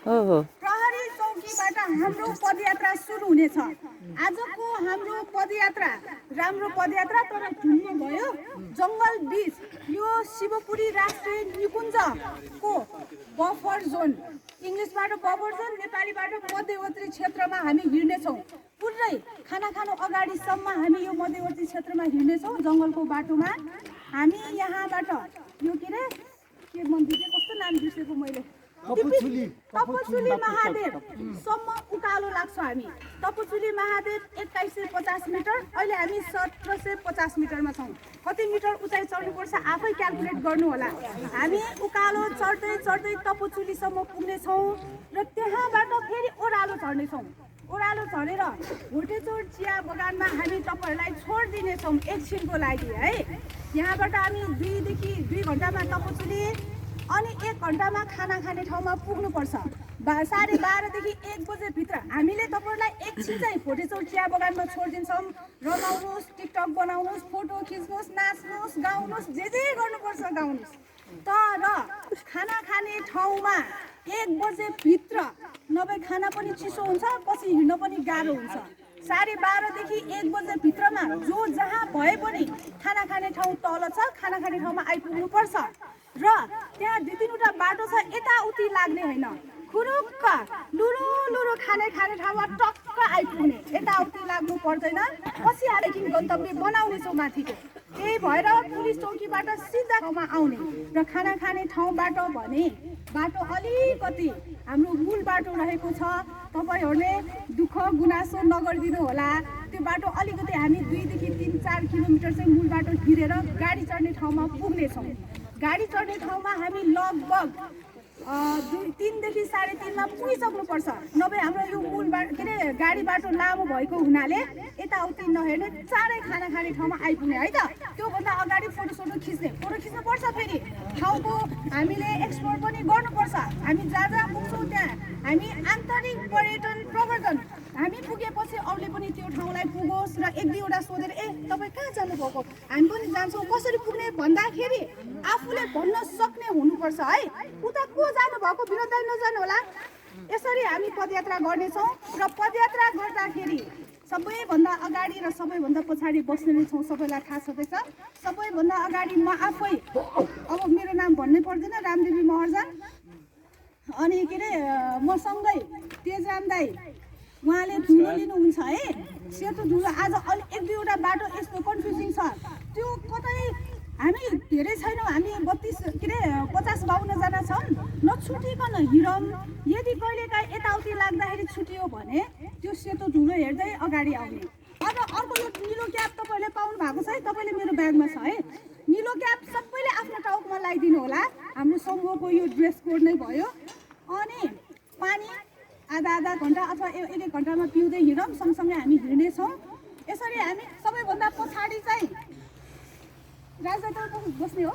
ओहो प्रहरी चौकीबाट हाम्रो पदयात्रा सुरु हुनेछ। आजको हाम्रो पदयात्रा राम्रो पदयात्रा तर ढुङ्गो भयो जङ्गल बीच यो शिवपुरी राष्ट्रिय निकुञ्जको बफर जोन, इङ्ग्लिसबाट बफर जोन, नेपालीबाट मध्यवर्ती क्षेत्रमा हामी हिँड्नेछौँ। पुरै खाना खानु अगाडिसम्म हामी यो मध्यवर्ती क्षेत्रमा हिँड्नेछौँ जङ्गलको बाटोमा। हामी यहाँबाट यो के मन्दिर कस्तो नाम बिर्सेको मैले, तपचुली महादेवसम्म उकालो लाग्छौँ हामी। तपचुली महादेव 2150 मिटर, अहिले हामी 1750 मिटरमा छौँ। कति मिटर उचाइ चढ्नुपर्छ आफै क्यालकुलेट गर्नु होला। हामी उकालो चढ्दै चढ्दै तपचुलीसम्म पुग्नेछौँ र त्यहाँबाट फेरि ओह्रालो चढ्नेछौँ। ओह्रालो चढेर भोटेचोर चिया बगानमा हामी तपाईँहरूलाई छोडिदिनेछौँ एकछिनको लागि है। यहाँबाट हामी 2 घन्टामा तपचुली अनि 1 घन्टामा खाना खाने ठाउँमा पुग्नुपर्छ। 12:30 देखि 1 बजेभित्र हामीले तपाईँहरूलाई एकछिन चाहिँ भोटेचौर चिया बगानमा छोडिदिन्छौँ। रमाउनुहोस्, टिकटक बनाउनुहोस्, फोटो खिच्नुहोस्, नाच्नुहोस्, गाउनुहोस्, जे गर्नुपर्छ गाउनुहोस्। तर खाना खाने ठाउँमा 1 बजेभित्र नभए खाना पनि चिसो हुन्छ, पछि हिँड्न पनि गाह्रो हुन्छ। 12:30 देखि 1 बजेभित्रमा जो जहाँ भए पनि खाना खाने ठाउँ तल छ, खाना खाने ठाउँमा आइपुग्नुपर्छ। र त्यहाँ 2-3वटा बाटो छ, यताउति लाग्ने होइन, खुरुक्क लुरो खाने ठाउँमा टक्क आइपुग्ने, यताउति लाग्नु पर्दैन। पछि हालेदेखि गन्तव्य बनाउनेछौँ माथिको। त्यही भएर पुलिस चौकीबाट सिधा ठाउँमा आउने र खाना खाने ठाउँबाट भने बाटो अलिकति हाम्रो मूल बाटो रहेको छ। तपाईँहरूले दुःख गुनासो नगरिदिनु होला। त्यो बाटो अलिकति हामी 2 देखि 3-4 किलोमिटर चाहिँ मूल बाटो हिँडेर गाडी चढ्ने ठाउँमा पुग्नेछौँ। गाडी चढ्ने ठाउँमा हामी लगभग 3 देखि 3:30मा पुगिसक्नुपर्छ। नभए हाम्रो यो मूल गाडी बाटो लामो भएको हुनाले यताउति नहेर्ने चाँडै खाना खाने ठाउँमा आइपुग्ने है त। त्योभन्दा अगाडि फोटो खिच्नुपर्छ। फेरि ठाउँको हामीले एक्सप्लोर पनि गर्नुपर्छ। हामी जहाँ पुग्छौँ त्यहाँ हामी आन्तरिक पर्यटन प्रवर्धन, हामी पुगेपछि अरूले पनि त्यो ठाउँलाई पुगोस् र 1-2वटा सोधेर तपाईँ कहाँ जानुभएको, हामी पनि जान्छौँ, कसरी पुग्ने भन्दाखेरि आफूले भन्न सक्ने हुनुपर्छ है। उता को जानुभएको विरोधै नजानु होला। यसरी हामी पदयात्रा गर्नेछौँ र पदयात्रा गर्दाखेरि सबैभन्दा अगाडि र सबैभन्दा पछाडि बस्ने नै छौँ, सबैलाई थाहा छँदैछ। सबैभन्दा अगाडि म आफै, अब मेरो नाम भन्नै पर्दैन, रामदेवी महर्जन, अनि मसँगै तेजान दाई, उहाँले धुलो लिनुहुन्छ है, सेतो धुलो। आज अलिक 1-2वटा बाटो यस्तो कन्फ्युजिङ छ, त्यो कतै हामी धेरै छैनौँ, हामी 50-52 जना छौँ। नछुटिकन हिँडौँ। यदि कहिलेकाहीँ यताउति लाग्दाखेरि छुट्यो भने त्यो सेतो धुलो हेर्दै अगाडि आउने। अब अर्को यो निलो क्याप तपाईँहरूले पाउनु भएको छ है, तपाईँले मेरो ब्यागमा छ है। निलो क्याप सबैले आफ्नो टाउकोमा लगाइदिनु होला। हाम्रो समूहको यो ड्रेस कोड नै भयो। अनि पानी आधा घन्टा अथवा 1 घन्टामा पिउँदै हिँडौँ, सँगसँगै हामी हिँड्नेछौँ। यसरी हामी सबैभन्दा पछाडि चाहिँ राजधानी बस्ने हो।